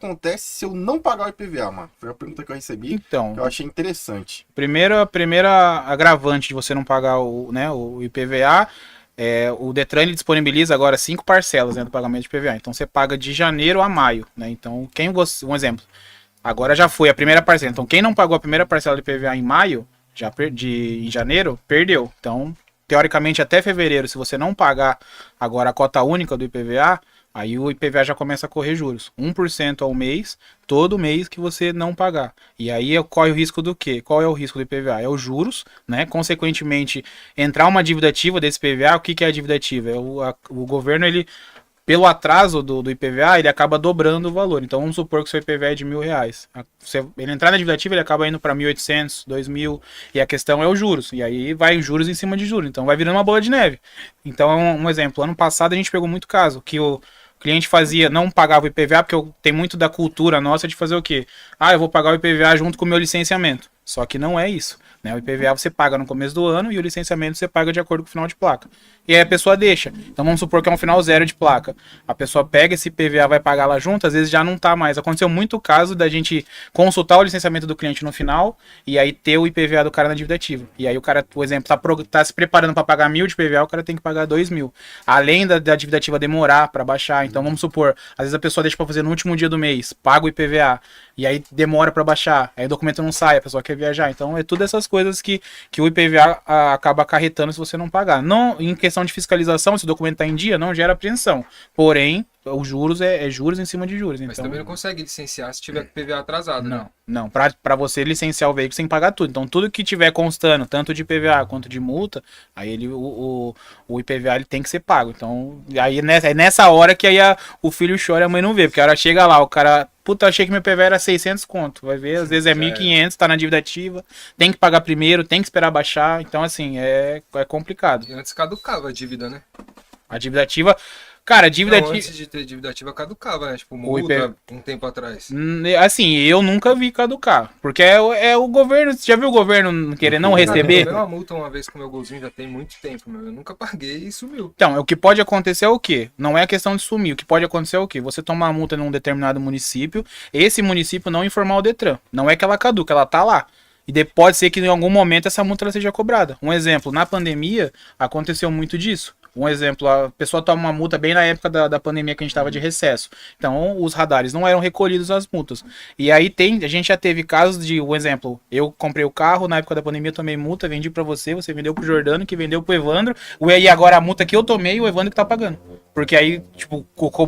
acontece se eu não pagar o IPVA, mano? Foi a pergunta que eu recebi, Então, que eu achei interessante. a primeira agravante de você não pagar o IPVA, o Detran ele disponibiliza agora 5 parcelas, né, do pagamento de IPVA. Então você paga de janeiro a maio, né? Então, um exemplo, agora já foi a primeira parcela. Então, quem não pagou a primeira parcela de IPVA em maio, em janeiro, perdeu. Então, teoricamente, até fevereiro, se você não pagar agora a cota única do IPVA, aí o IPVA já começa a correr juros. 1% ao mês, todo mês que você não pagar. E aí corre o risco do quê? Qual é o risco do IPVA? É os juros, né? Consequentemente, entrar uma dívida ativa desse IPVA, o que é a dívida ativa? O governo, ele, pelo atraso do IPVA, ele acaba dobrando o valor. Então vamos supor que o seu IPVA é de R$ 1.000. Ele entrar na dívida ativa, ele acaba indo para 1.800, 2.000, e a questão é os juros. E aí vai juros em cima de juros. Então vai virando uma bola de neve. Então um exemplo, ano passado a gente pegou muito caso, que o cliente não pagava o IPVA, porque tem muito da cultura nossa de fazer o quê? Eu vou pagar o IPVA junto com o meu licenciamento. Só que não é isso, né? O IPVA você paga no começo do ano e o licenciamento você paga de acordo com o final de placa. E aí a pessoa deixa. Então vamos supor que é um final zero de placa. A pessoa pega esse IPVA, vai pagar lá junto, às vezes já não tá mais. Aconteceu muito caso da gente consultar o licenciamento do cliente no final e aí ter o IPVA do cara na dívida ativa. E aí o cara, por exemplo, tá se preparando para pagar 1.000 de IPVA, o cara tem que pagar 2.000. Além da dívida ativa demorar para baixar. Então vamos supor, às vezes a pessoa deixa para fazer no último dia do mês, paga o IPVA, e aí demora para baixar, aí o documento não sai, a pessoa quer viajar. Então é tudo essas coisas que o IPVA acaba acarretando se você não pagar. Não, em questão de fiscalização, se o documento está em dia, não gera apreensão. Porém, os juros é juros em cima de juros. Mas então, também não consegue licenciar se tiver com PVA atrasado, né? Não. Para você licenciar o veículo, você tem que pagar tudo. Então, tudo que tiver constando, tanto de IPVA quanto de multa, aí o IPVA ele tem que ser pago. Então, aí é nessa hora que aí o filho chora e a mãe não vê. Porque a hora chega lá, o cara, puta, achei que meu IPVA era 600 conto. Vai ver, às vezes é 1.500, tá na dívida ativa, tem que pagar primeiro, tem que esperar baixar. Então, assim, é complicado. E antes caducava a dívida, né? A dívida ativa... Cara, dívida ativa... Antes de ter dívida ativa caducava, né? Tipo, multa um tempo atrás. Assim, eu nunca vi caducar. Porque é o governo. Você já viu o governo querer não receber? Eu tomei uma multa uma vez com o meu golzinho, já tem muito tempo, meu. Eu nunca paguei e sumiu. Então, o que pode acontecer é o quê? Não é questão de sumir. O que pode acontecer é o quê? Você tomar uma multa num determinado município, esse município não informar o Detran. Não é que ela caduca, ela tá lá. E pode ser que em algum momento essa multa ela seja cobrada. Um exemplo, na pandemia, aconteceu muito disso. Um exemplo, a pessoa toma uma multa bem na época da pandemia que a gente estava de recesso. Então, os radares não eram recolhidos as multas. E aí a gente já teve casos de, um exemplo, eu comprei o carro, na época da pandemia eu tomei multa, vendi para você vendeu pro Jordano, que vendeu pro Evandro, e agora a multa que eu tomei, o Evandro que tá pagando. Porque aí, tipo,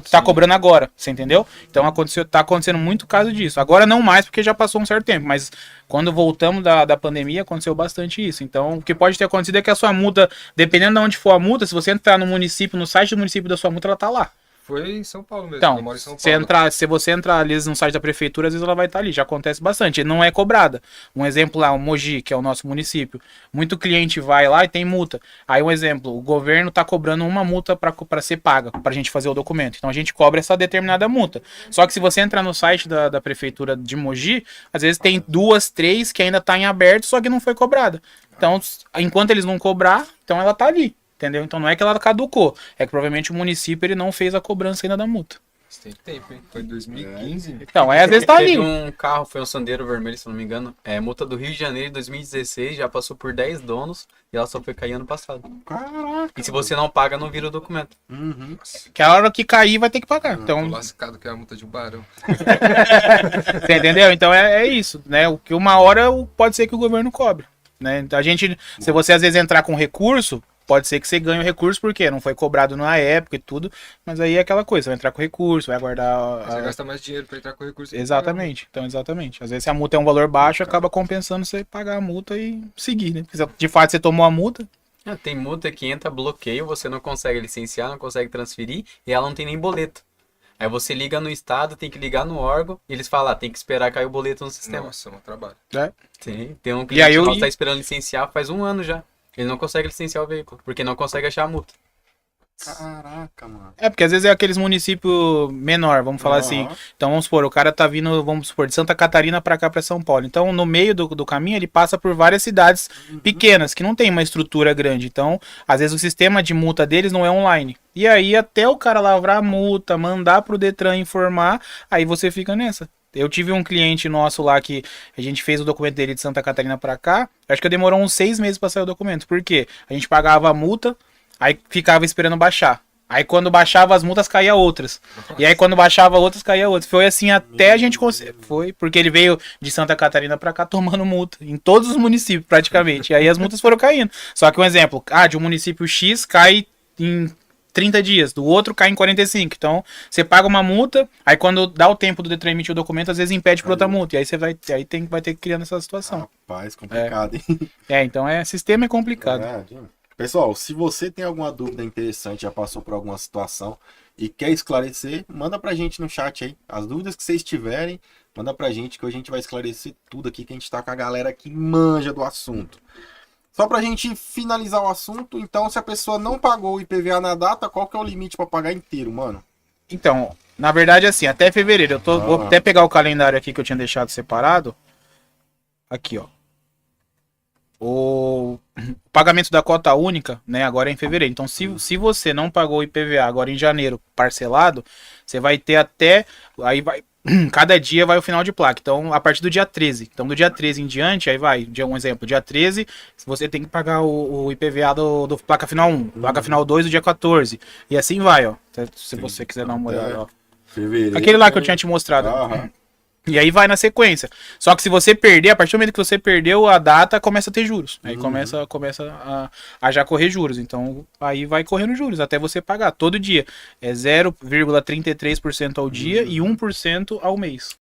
tá cobrando agora, você entendeu? Então tá acontecendo muito caso disso. Agora não mais, porque já passou um certo tempo, mas quando voltamos da pandemia, aconteceu bastante isso. Então, o que pode ter acontecido é que a sua multa, dependendo de onde for a multa, se você entrar no município, no site do município da sua multa, ela tá lá. Foi em São Paulo mesmo. Então, eu moro em São Paulo. se você entrar ali no site da prefeitura, às vezes ela vai estar ali. Já acontece bastante. Não é cobrada. Um exemplo lá, o Mogi, que é o nosso município. Muito cliente vai lá e tem multa. Aí um exemplo, o governo está cobrando uma multa para ser paga, para a gente fazer o documento. Então a gente cobra essa determinada multa. Só que se você entrar no site da prefeitura de Mogi, às vezes tem 2, 3 que ainda tá em aberto, só que não foi cobrada. Então, enquanto eles não cobrar, então ela tá ali. Entendeu? Então não é que ela caducou, é que provavelmente o município ele não fez a cobrança ainda da multa. Isso tem tempo, hein? Foi 2015. Então, às vezes tá ali. Teve um carro, foi um Sandero vermelho, se não me engano. Multa do Rio de Janeiro de 2016, já passou por 10 donos e ela só foi cair ano passado. Caraca. E se você não paga, não vira o documento. Uhum. Que a hora que cair vai ter que pagar. Então, Tô lascado que é a multa de um barão. você entendeu? Então é isso, né? O que uma hora pode ser que o governo cobre, né? Então, se você às vezes entrar com recurso, pode ser que você ganhe o recurso, porque não foi cobrado na época e tudo, mas aí é aquela coisa, você vai entrar com recurso, vai aguardar... Você gasta mais dinheiro pra entrar com recurso. Exatamente, então exatamente. Às vezes se a multa é um valor baixo, acaba compensando você pagar a multa e seguir, né? Porque de fato você tomou a multa. Tem multa que entra, bloqueio, você não consegue licenciar, não consegue transferir e ela não tem nem boleto. Aí você liga no estado, tem que ligar no órgão e eles falam, tem que esperar cair o boleto no sistema. Nossa, é um trabalho. Tem um cliente que tá esperando licenciar faz 1 ano já. Ele não consegue licenciar o veículo, porque não consegue achar a multa. Caraca, mano. É, porque às vezes é aqueles municípios menor, vamos falar assim. Aham. Então vamos supor, o cara tá vindo, vamos supor, de Santa Catarina pra cá, pra São Paulo. Então no meio do caminho ele passa por várias cidades pequenas, que não tem uma estrutura grande. Então, às vezes o sistema de multa deles não é online. E aí até o cara lavrar a multa, mandar pro Detran informar, aí você fica nessa. Eu tive um cliente nosso lá que a gente fez o documento dele de Santa Catarina pra cá. Acho que demorou uns 6 meses pra sair o documento. Por quê? A gente pagava a multa, aí ficava esperando baixar. Aí quando baixava as multas, caía outras. E aí quando baixava outras, caía outras. Foi assim até a gente conseguir. Foi, porque ele veio de Santa Catarina pra cá tomando multa. Em todos os municípios, praticamente. E aí as multas foram caindo. Só que um exemplo, de um município X cai em 30 dias, do outro cai em 45. Então, você paga uma multa, aí quando dá o tempo do Detran emitir o documento, às vezes impede por outra multa. E aí você vai ter que criar nessa situação. Rapaz, complicado, hein? Então sistema é complicado. Jimmy. Pessoal, se você tem alguma dúvida interessante, já passou por alguma situação e quer esclarecer, manda pra gente no chat aí. As dúvidas que vocês tiverem, manda pra gente que a gente vai esclarecer tudo aqui, que a gente tá com a galera que manja do assunto. Só pra gente finalizar o assunto, então, se a pessoa não pagou o IPVA na data, qual que é o limite pra pagar inteiro, mano? Então, na verdade, assim, até fevereiro. Vou até pegar o calendário aqui que eu tinha deixado separado. Aqui, ó. O pagamento da cota única, né, agora é em fevereiro. Então, se você não pagou o IPVA agora em janeiro parcelado, você vai ter até. Aí vai. Cada dia vai o final de placa. Então, a partir do dia 13. Então, do dia 13 em diante, aí vai. Um exemplo, dia 13, você tem que pagar o IPVA do placa final 1, placa final 2 do dia 14. E assim vai, ó. Se você quiser dar uma olhada, ó. Fevereiro. Aquele lá que eu tinha te mostrado. Aham. E aí vai na sequência. Só que se você perder, a partir do momento que você perdeu a data, começa a ter juros. Aí começa a já correr juros. Então aí vai correndo juros até você pagar todo dia. É 0,33% ao dia e 1% ao mês.